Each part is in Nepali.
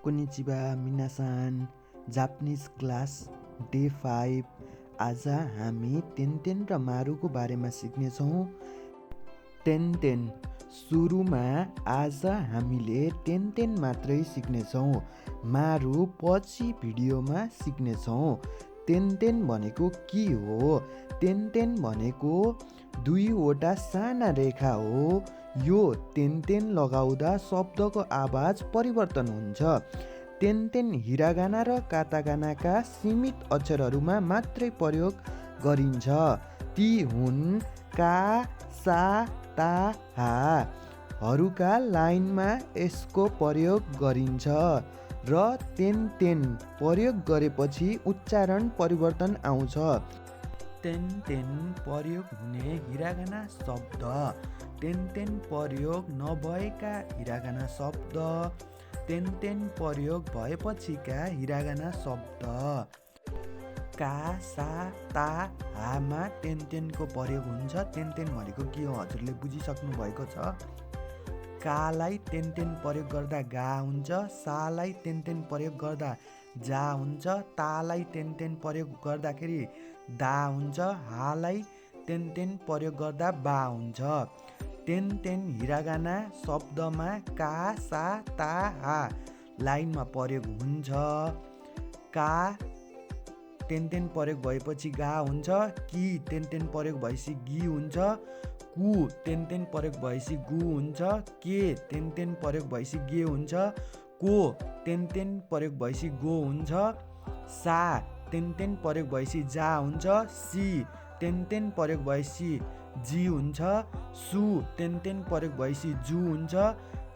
कोनिचिवा मिनासान जापानिज क्लास डे 5। आज हामी टेनटेन र मारुको बारेमा सिक्नेछौँ। टेनटेन सुरुमा आज हामीले टेनटेन मात्रै सिक्नेछौँ। मारु पछि भिडियोमा सिक्नेछौँ। टेनटेन भनेको के हो? टेनटेन भनेको दुईवटा साना रेखा हो। यो टेनटेन लगाउँदा शब्दको आवाज परिवर्तन हुन्छ। टेनटेन हिरागाना र कातागानाका सीमित अक्षरहरूमा मात्रै प्रयोग गरिन्छ। ती हुन् का, सा, ता, हा हरूका लाइनमा यसको प्रयोग गरिन्छ र टेनटेन प्रयोग गरेपछि उच्चारण परिवर्तन आउँछ। टेनटेन प्रयोग हुने हिरागाना शब्द, टेनटेन प्रयोग नभएका हिरागाना शब्द, टेनटेन प्रयोग भएपछिका हिरागाना शब्द। का, सा, ता, हामा टेनटेनको प्रयोग हुन्छ। टेनटेन भनेको के हो हजुरले बुझिसक्नु भएको छ। कालाई टेनटेन प्रयोग गर्दा गा हुन्छ, सालाई टेनटेन प्रयोग गर्दा जा हुन्छ, तालाई टेनटेन प्रयोग गर्दाखेरि दा हुन्छ, हालाई टेनटेन प्रयोग गर्दा बा हुन्छ। टेनटेन हिरागाना शब्दमा का, सा, ता, हा लाइनमा प्रयोग हुन्छ। का टेनटेन प्रयोग भएपछि गा हुन्छ, कि टेनटेन प्रयोग भएपछि गी हुन्छ, कु टेनटेन प्रयोग भएपछि गु हुन्छ, के टेनटेन प्रयोग भएपछि गे हुन्छ, को टेनटेन प्रयोग भएपछि गो हुन्छ, सा टेनटेन प्रयोग भएपछि जा हुन्छ, सी टेनटेन प्रयोग भएपछि जी हुन्छ, सु टेनटेन प्रयोग भएपछि जु हुन्छ,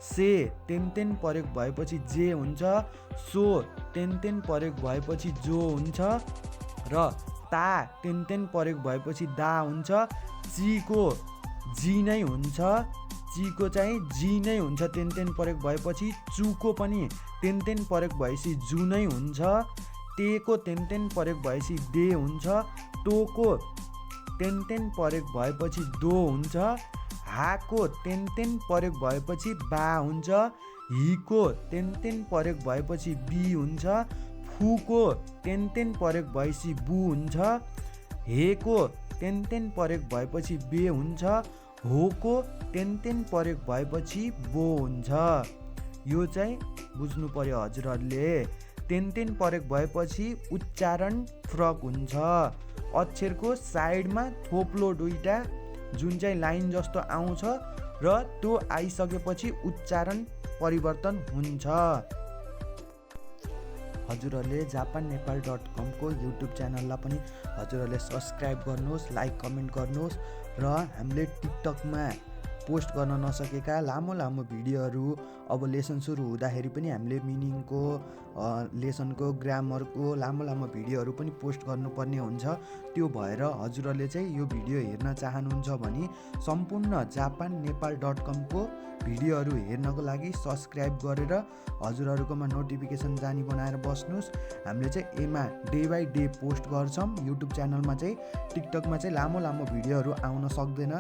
से टेनटेन प्रयोग भएपछि जे हुन्छ, सो टेनटेन प्रयोग भएपछि जो हुन्छ र ता टेनटेन प्रयोग भएपछि दा हुन्छ। चीको जी नै हुन्छ, चीको चाहिँ जी नै हुन्छ टेनटेन प्रयोग भएपछि। चुको पनि टेनटेन प्रयोग भएपछि जु नै हुन्छ। टेको टेनटेन प्रयोग भएपछि दे हुन्छ। टोको टेनटेन प्रयोग भएपछि दो हुन्छ। हाको टेनटेन प्रयोग भएपछि बा हुन्छ। हिको टेनटेन प्रयोग भएपछि बी हुन्छ। फुको टेनटेन प्रयोग भएपछि बु हुन्छ। हेको टेनटेन प्रयोग भएपछि बे हुन्छ। होको टेनटेन प्रयोग भएपछि बो हुन्छ। यो चाहिँ बुझ्नु पर्यो हजुरहरूले। टेनटेन प्रयोग भएपछि उच्चारण फरक हुन्छ। अक्षरको साइडमा थोप्लो दुईटा जुन चाहिँ लाइन जस्तो आउँछ र त्यो आइसकेपछि उच्चारण परिवर्तन हुन्छ। हजुरहरूले japanepal.com को युट्युब च्यानललाई पनि हजुरहरूले सब्सक्राइब गर्नुहोस्, लाइक कमेन्ट गर्नुहोस् र हामीले टिकटकमा पोस्ट गर्न नसकेका लामो लामो भिडियोहरू अब लेसन सुरु हुँदाखेरि पनि हामीले मिनिङको, लेसनको, ग्रामरको लामो लामो भिडियोहरू पनि पोस्ट गर्नुपर्ने हुन्छ। त्यो भएर हजुरहरूले चाहिँ यो भिडियो हेर्न चाहनुहुन्छ भने सम्पूर्ण japanepal.com को भिडियोहरू हेर्नको लागि सब्सक्राइब गरेर हजुरहरूकोमा नोटिफिकेसन जानी बनाएर बस्नुहोस्। हामीले चाहिँ एमा डे बाई डे पोस्ट गर्छौँ युट्युब च्यानलमा चाहिँ। टिकटकमा चाहिँ लामो लामो भिडियोहरू आउन सक्दैन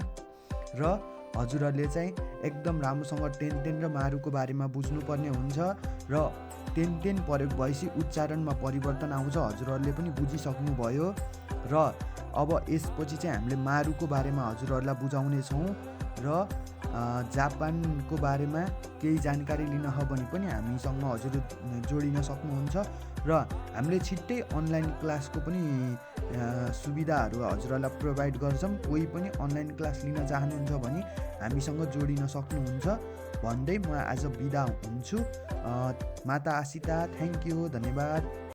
र हजुरहरूले चाहिँ एकदम राम्रोसँग टेनटेन र मारुको बारेमा बुझ्नुपर्ने हुन्छ र टेनटेन प्रयोग भएपछि उच्चारणमा परिवर्तन आउँछ। हजुरहरूले पनि बुझिसक्नु भयो र अब यसपछि चाहिँ हामीले मारुको बारेमा हजुरहरूलाई बुझाउने छौँ र जापानको बारेमा केही जानकारी लिन हो भने पनि हामीसँग हजुर जोडिन सक्नुहुन्छ र हामीले छिट्टै अनलाइन क्लासको पनि सुविधाहरू हजुरहरूलाई प्रोभाइड गर्छौँ। कोही पनि अनलाइन क्लास लिन चाहनुहुन्छ भने हामीसँग जोडिन सक्नुहुन्छ भन्दै म आज बिदा हुन्छु। माता आसिता, थ्याङ्क यू, धन्यवाद।